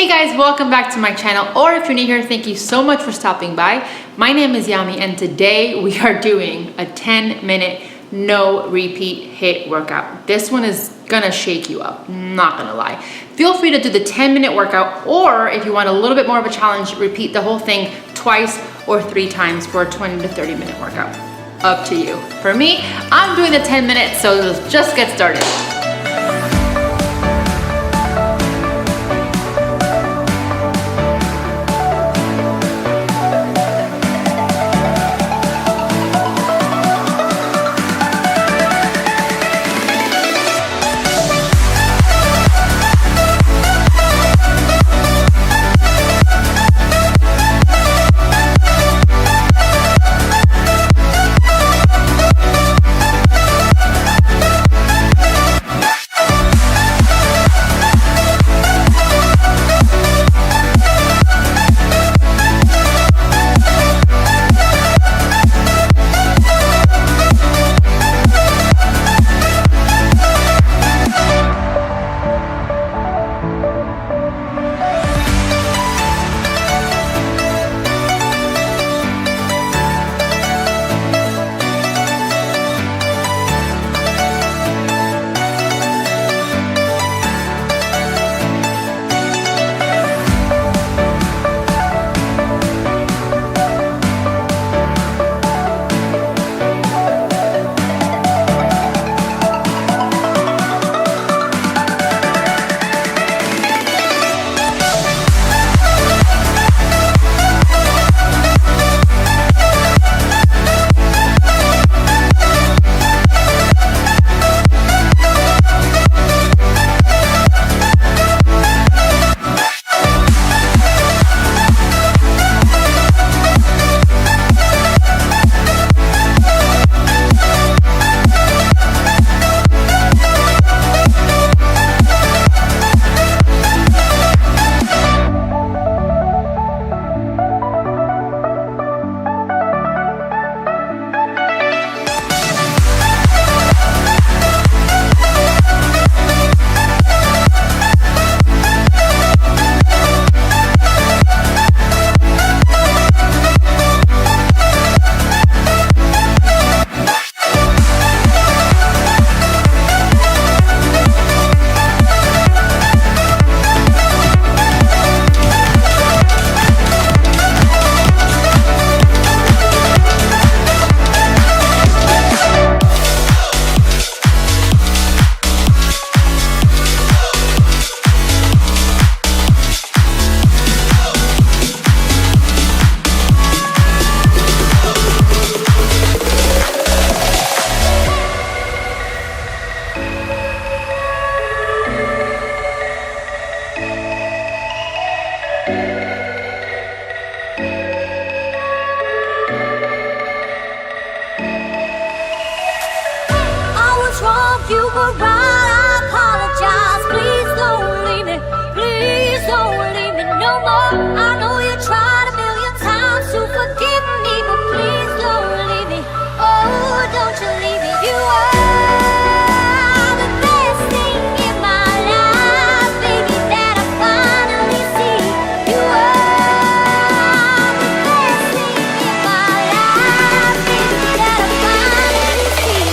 Hey guys, welcome back to my channel, or if you're new here, thank you so much for stopping by. My name is Yami and today we are doing a 10-minute no repeat HIIT workout. This one is gonna shake you up, not gonna lie. Feel free to do the 10-minute workout, or if you want a little bit more of a challenge, repeat the whole thing twice or 3 times for a 20 to 30 minute workout. Up to you. For me, I'm doing the 10 minutes, so let's just get started. You were right, I apologize. Please don't leave me, please don't leave me no more. I know you tried a million times to forgive me, but please don't leave me. Oh, don't you leave me. You are the best thing in my life, baby, that I finally see. You are the best thing in my life, baby, that I finally see.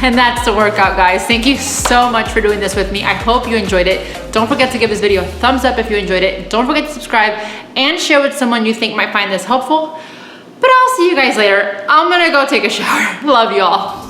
And that's the workout, guys. Thank you so much for doing this with me. I hope you enjoyed it. Don't forget to give this video a thumbs up if you enjoyed it. Don't forget to subscribe and share with someone you think might find this helpful. But I'll see you guys later. I'm gonna go take a shower. Love you all.